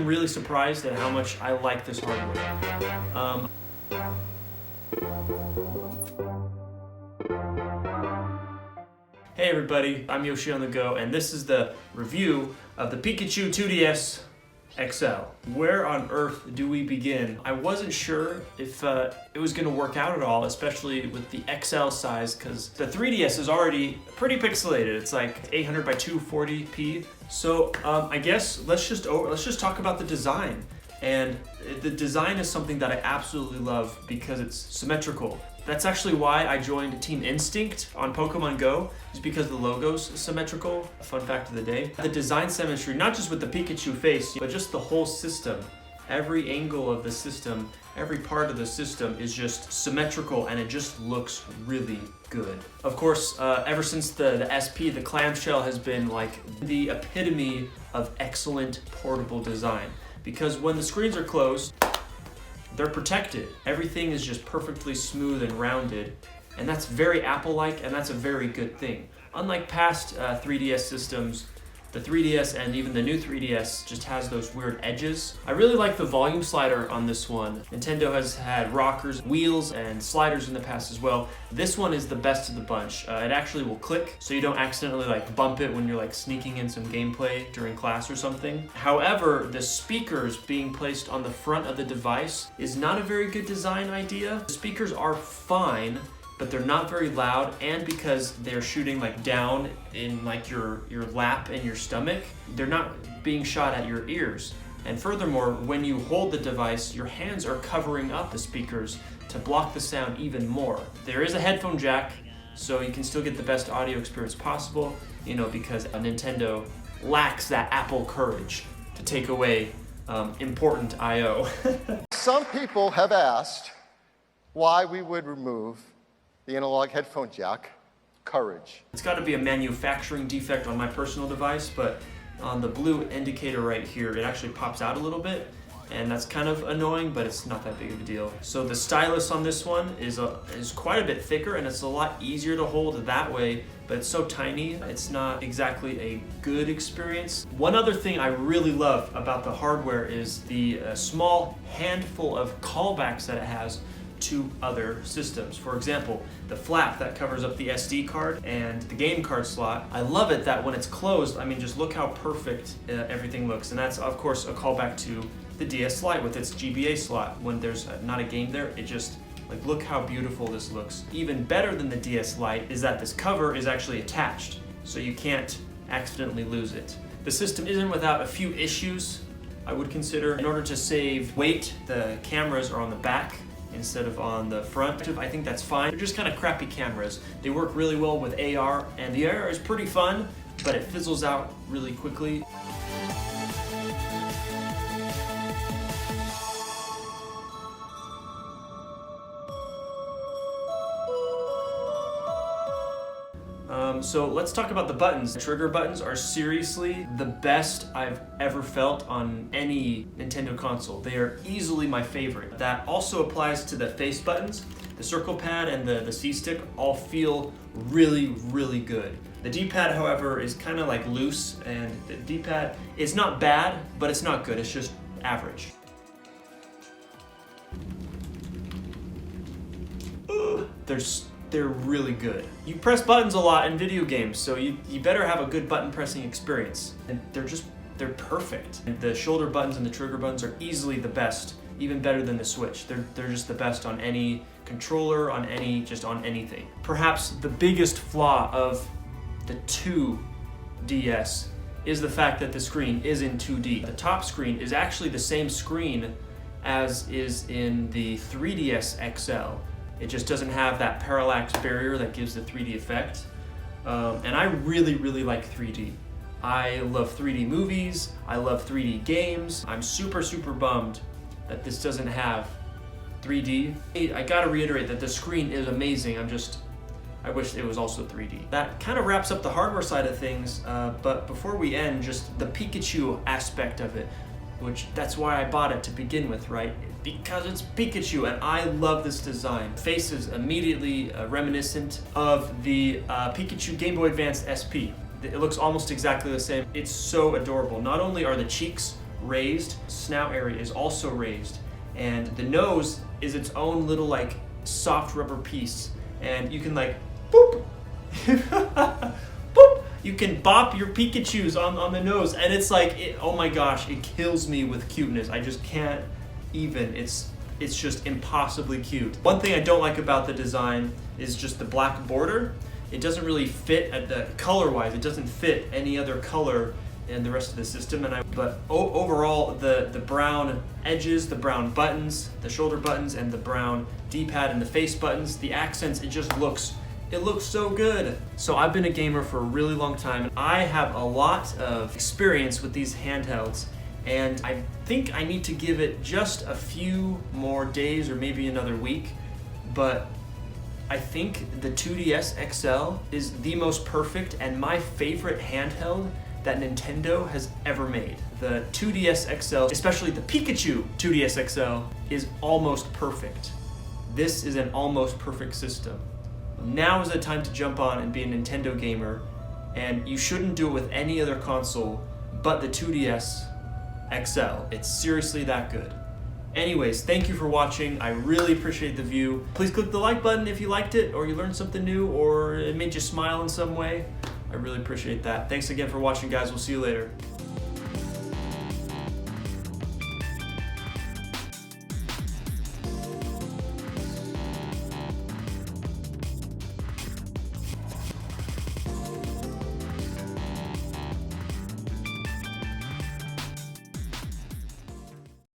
really surprised at how much I like this hardware. Hey everybody, I'm Yoshi on the Go, and this is the review of the Pikachu 2DS XL. Where on earth do we begin? I wasn't sure if it was gonna work out at all, especially with the XL size, because the 3DS is already pretty pixelated. It's like 800 by 240p. So I guess let's just talk about the design. And the design is something that I absolutely love because it's symmetrical. That's actually why I joined Team Instinct on Pokemon Go, is because the logo's symmetrical. Fun fact of the day. The design symmetry, not just with the Pikachu face, but just the whole system. Every angle of the system, every part of the system is just symmetrical, and it just looks really good. Of course, ever since the SP, the clamshell has been like the epitome of excellent portable design. Because when the screens are closed, they're protected. Everything is just perfectly smooth and rounded, and that's very Apple-like, and that's a very good thing. Unlike past 3DS systems, the 3DS and even the new 3DS just has those weird edges. I really like the volume slider on this one. Nintendo has had rockers, wheels, and sliders in the past as well. This one is the best of the bunch. It actually will click, so you don't accidentally like bump it when you're like sneaking in some gameplay during class or something. However, the speakers being placed on the front of the device is not a very good design idea. The speakers are fine, but they're not very loud, and because they're shooting like down in like your lap and your stomach, they're not being shot at your ears. And furthermore, when you hold the device, your hands are covering up the speakers to block the sound even more. There is a headphone jack, so you can still get the best audio experience possible, you know, because Nintendo lacks that Apple courage to take away important I/O. Some people have asked why we would remove the analog headphone jack. Courage. It's got to be a manufacturing defect on my personal device, but on the blue indicator right here, it actually pops out a little bit, and that's kind of annoying, but it's not that big of a deal. So the stylus on this one is quite a bit thicker, and it's a lot easier to hold that way, but it's so tiny, it's not exactly a good experience. One other thing I really love about the hardware is the small handful of callbacks that it has to other systems. For example, the flap that covers up the SD card and the game card slot. I love it that when it's closed, I mean, just look how perfect everything looks. And that's, of course, a callback to the DS Lite with its GBA slot. When there's not a game there, it just, like, look how beautiful this looks. Even better than the DS Lite is that this cover is actually attached, so you can't accidentally lose it. The system isn't without a few issues, I would consider. In order to save weight, the cameras are on the back instead of on the front. I think that's fine. They're just kind of crappy cameras. They work really well with AR, and the AR is pretty fun, but it fizzles out really quickly. So let's talk about the buttons. The trigger buttons are seriously the best I've ever felt on any Nintendo console. They are easily my favorite. That also applies to the face buttons. The circle pad and the C-stick all feel really, really good. The D-pad, however, is kind of like loose, and the D-pad is not bad, but it's not good. It's just average. They're really good. You press buttons a lot in video games, so you better have a good button pressing experience. And they're perfect. And the shoulder buttons and the trigger buttons are easily the best, even better than the Switch. They're just the best on any controller, on anything. Perhaps the biggest flaw of the 2DS is the fact that the screen is in 2D. The top screen is actually the same screen as is in the 3DS XL. It just doesn't have that parallax barrier that gives the 3D effect. And I really, really like 3D. I love 3D movies, I love 3D games. I'm super, super bummed that this doesn't have 3D. I gotta reiterate that the screen is amazing. I wish it was also 3D. That kind of wraps up the hardware side of things, but before we end, just the Pikachu aspect of it, which that's why I bought it to begin with, right? Because it's Pikachu, and I love this design. Face is immediately reminiscent of the Pikachu Game Boy Advance SP. It looks almost exactly the same. It's so adorable. Not only are the cheeks raised. Snout area is also raised. And the nose is its own little like soft rubber piece. And you can like, boop, boop. You can bop your Pikachus on the nose. And it's like, oh my gosh, it kills me with cuteness. I just can't even. It's just impossibly cute. One thing I don't like about the design is just the black border. It doesn't really fit at the color-wise. It doesn't fit any other color in the rest of the system. But overall, the brown edges, the brown buttons, the shoulder buttons, and the brown D-pad and the face buttons, the accents, it looks so good. So I've been a gamer for a really long time, and I have a lot of experience with these handhelds, and I think I need to give it just a few more days or maybe another week, but I think the 2DS XL is the most perfect and my favorite handheld that Nintendo has ever made. The 2DS XL, especially the Pikachu 2DS XL, is almost perfect. This is an almost perfect system. Now is the time to jump on and be a Nintendo gamer, and you shouldn't do it with any other console but the 2DS XL. It's seriously that good. Anyways, thank you for watching. I really appreciate the view. Please click the like button if you liked it, or you learned something new, or it made you smile in some way. I really appreciate that. Thanks again for watching, guys. We'll see you later.